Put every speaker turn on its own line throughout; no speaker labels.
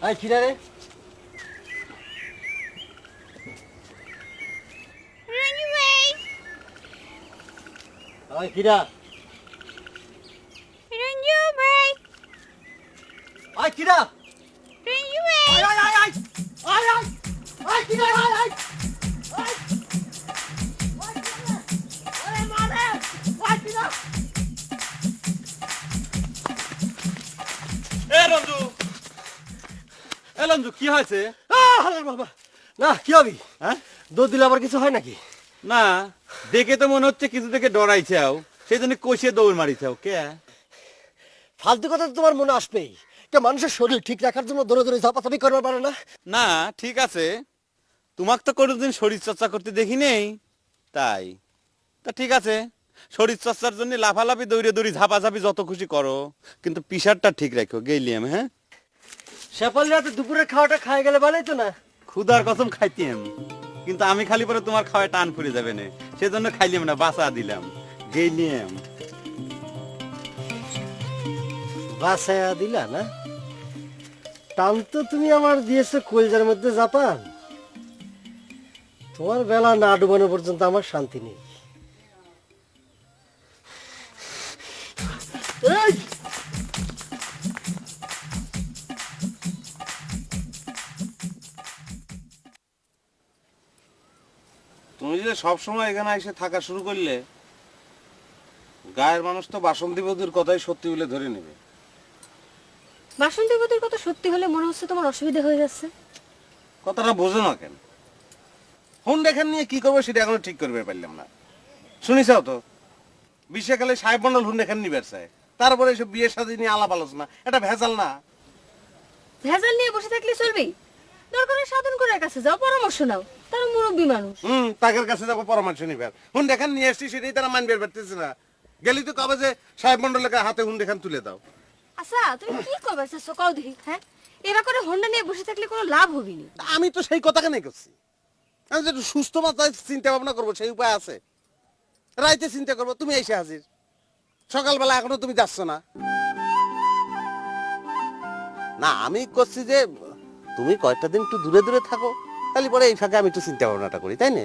আয় কিরা রে?
রঞ্জু ভাই,
আয় কিরা?
রঞ্জু ভাই,
আয় কিরা?
রঞ্জু ভাই।
আয় আয় আয় আয় আয় আয় আয় কিরা আয় আয় আয় আরে মারে আয় কিরা?
রঞ্জু কি হয়েছে?
হালার বাবা, না কি হবি?
হ্যাঁ
দৌড় দিলে আবার কিছু হয় নাকি?
না, দেখে তো মনে হচ্ছে কিছু থেকে ডরাইছাও, সেই জন্য কষিয়ে দৌড় মারিছাও। কে
ফালতু কথা তো তোমার মনে আসবেই। কে মানুষের শরীর ঠিক রাখার জন্য দৌড়ে দৌড়ে ঝাপাঝাপি করবার পারে না?
না ঠিক আছে, তোমাকে তো কোনোদিন শরীর চর্চা করতে দেখি নেই, তাই তা ঠিক আছে, শরীর চর্চার জন্য লাফালাফি দৌড়ে দৌড়ি ঝাপাঝাপি যত খুশি করো, কিন্তু পিসারটা ঠিক রাখো গেইলিয়াম। হ্যাঁ
সেপাল রাতে দুপুরের খাওয়াটা খাই গেলে ভালোই তো না?
ক্ষুধার কসম খাইতাম, কিন্তু আমি খালি পরে তোমার খাওয়ায় টান ফুরে যাবে না, সেজন্য খাইলাম না, বাঁচা দিলাম গেইলিয়াম।
বাসায়া দিলা না? টান তো তুমি আমার দিয়েছো কলজার মধ্যে জাপান। তোমার বেলা না ডুবানো পর্যন্ত আমার শান্তি নেই। এই!
তুমি যে সবসময় এখানে এসে থাকা শুরু করলে, গায়ের মানুষ তো বাসন্তী বধূর কথাই সত্যি বলে ধরে নেবে।
বাসন্তী বধূর কথা সত্যি হলে মনে হচ্ছে তোমার অসুবিধা হয়ে যাচ্ছে।
কথাটা বোঝো না কেন? হুন দেখান নিয়ে কি করবো সেটা এখনো ঠিক করবে পারলাম না। শুনিসাও তো, বিশ্বকালে সাহেব মন্ডল হুন দেখান নিবার চায়, তারপরে এসব বিয়ের সাথে নিয়ে আলাপ আলোচনা, এটা ভেজাল না?
ভেজাল নিয়ে বসে থাকলে চলবেই? দরকারে সাধন করার কাছে যাও, পরামর্শ নাও, তারা মুরব্বী মানুষ।
তাদের কাছে যাবো পরামর্শ নিবার। হুন দেখান নিয়ে এসছি, সেটাই তারা মানবে পারতেছে না। গেলি তো কবে যে সাহেব মন্ডলের হাতে হুন দেখান তুলে দাও।
আচ্ছা তুমি কি করবে চাচ্ছ কও দেখি। হ্যাঁ, এরা করে হোন্ডা নিয়ে বসে থাকলে কোনো লাভ হবে না।
আমি তো সেই কথা কেন করছি, আমি যে একটু সুস্থ মাত্রায় চিন্তা ভাবনা করবো সেই উপায় আছে। রাইতে চিন্তা করবো, তুমি এসে হাজির, সকালবেলা এখনো তুমি যাচ্ছ না। না আমি করছি যে তুমি কয়েকটা দিন একটু দূরে দূরে থাকো, তাহলে পরে এই ফাঁকে আমি একটু চিন্তা ভাবনাটা করি, তাই না?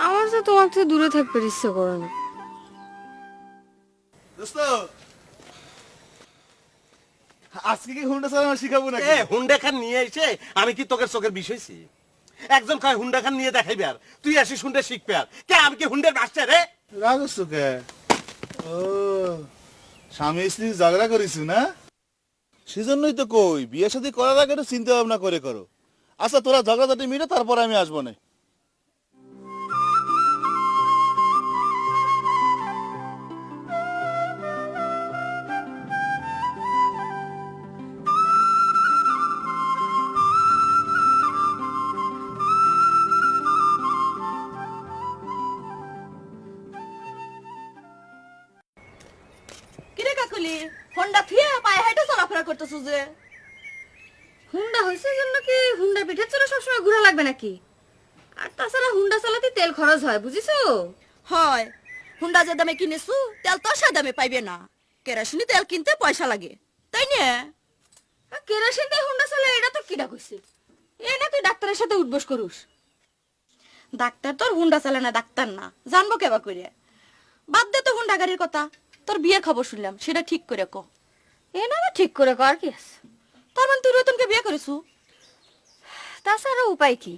আমার তো তোমার থেকে দূরে থাকতে ইচ্ছে করে না।
আজকে কি হুন্ডা চালানো শিখাবো না?
হুন্ডা খান নিয়ে এসে আমি কি তোকে চোখের বিষয়ছি? একজন কয় হুন্ডা খান নিয়ে দেখাইবে, আর তুই আসিস হুন্ডা শিখবে। আর কে আমি কি হুন্ডার মাস্টার রে?
রাগস কে? ও স্বামী স্ত্রী ঝগড়া করিস না, সেজন্যই তো কই বিয়ে শাদী করার আগে একটু চিন্তা ভাবনা করে করো। আচ্ছা তোরা ঝগড়াঝাটি মিটে তারপর আমি আসবো না।
কিরে কাকুলি, হোন্ডা থিয়ে পায়ে হেঁটে চলাফেরা করতেছ যে?
হুন্ডা হয়েছে জন্য কি হুন্ডার পিঠে চলে সবসময় ঘোরা লাগবে নাকি? আর তাছাড়া হুন্ডা চালাতে তেল খরচ হয়, বুঝিছো?
হয়, হুন্ডা যে দামে কিনেছু তেল তো সে দামে পাইবে না, কেরাসিনি তেল কিনতে পয়সা লাগে, তাই না?
আর কেরোসিন দিয়ে হুন্ডা চালে এটা তো কিডা কইছে? এই না তুই ডাক্তারের সাথে উঠবস করুস।
ডাক্তার তোর হুন্ডা চালে না, ডাক্তার না, জানবো কেবা করে? বাদ দে তো হুন্ডা গাড়ির কথা, তোর বিয়ের খবর শুনলাম, সেটা ঠিক করে ক।
এ না ঠিক করে কর কি আছে?
তার মানে তুই রতনকে বিয়ে করেছু?
তাছাড়া উপায় কি?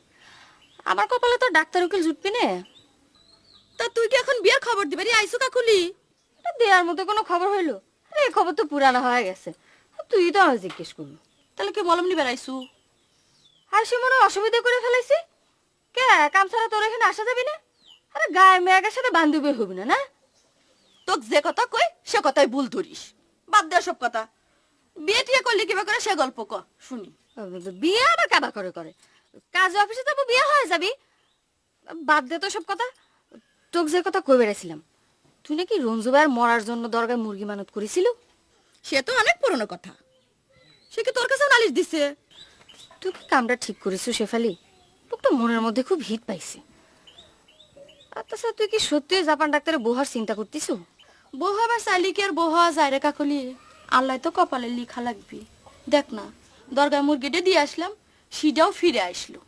আমার কপালে তো ডাক্তার উকিল জুটবি না।
তা তুই কি এখন বিয়ের খবর দিবি আইসু কাকুলি?
এটা দেওয়ার মতো কোনো খবর হইলো? আরে এই খবর তো পুরানো হয়ে গেছে, তুই তো আমার জিজ্ঞেস করলি।
তাহলে কি মলম নিবে আইসু?
আর সে মনে হয় অসুবিধা করে ফেলাইছি। কে কাম ছাড়া তোর এখানে আসা যাবি না? আরে গায়ে মেয়েদের সাথে বান্ধবী হবি না? না
তোক যে কথা কই সে কথাই ভুল ধরিস, বাদ দে সব কথা। বিয়ে টিয়ে করলি কিবা করে সে গল্প ক শুনি।
বিয়ে আবার কাবা করে করে? কাজ অফিসে যাবো বিয়ে হয়ে যাবি? বাদ দে তো সব কথা। তোকে যে কথা কই বেড়েছিলাম, তুই নাকি রঞ্জু ভাইয়ের মরার জন্য দরগায় মুরগি মানত করেছিল।
সে তো অনেক পুরনো কথা, সে কি তোর কাছে নালিশ দিছে?
তুই কি কামটা ঠিক করেছিস শেফালি? লোকটা মনের মধ্যে খুব হিট পাইছে। আর তাছাড়া তুই কি সত্যি জাপান ডাক্তারের বউ হওয়ার চিন্তা করতিস?
বউ হবার চাইলি কি আর বউ হওয়া যায় রে কাকলি? আল্লাহ তো কপালে লিখা লাগবি। দেখ না, দরগায় মুরগিটা দিয়ে আসলাম, সেটাও ফিরে আসলো।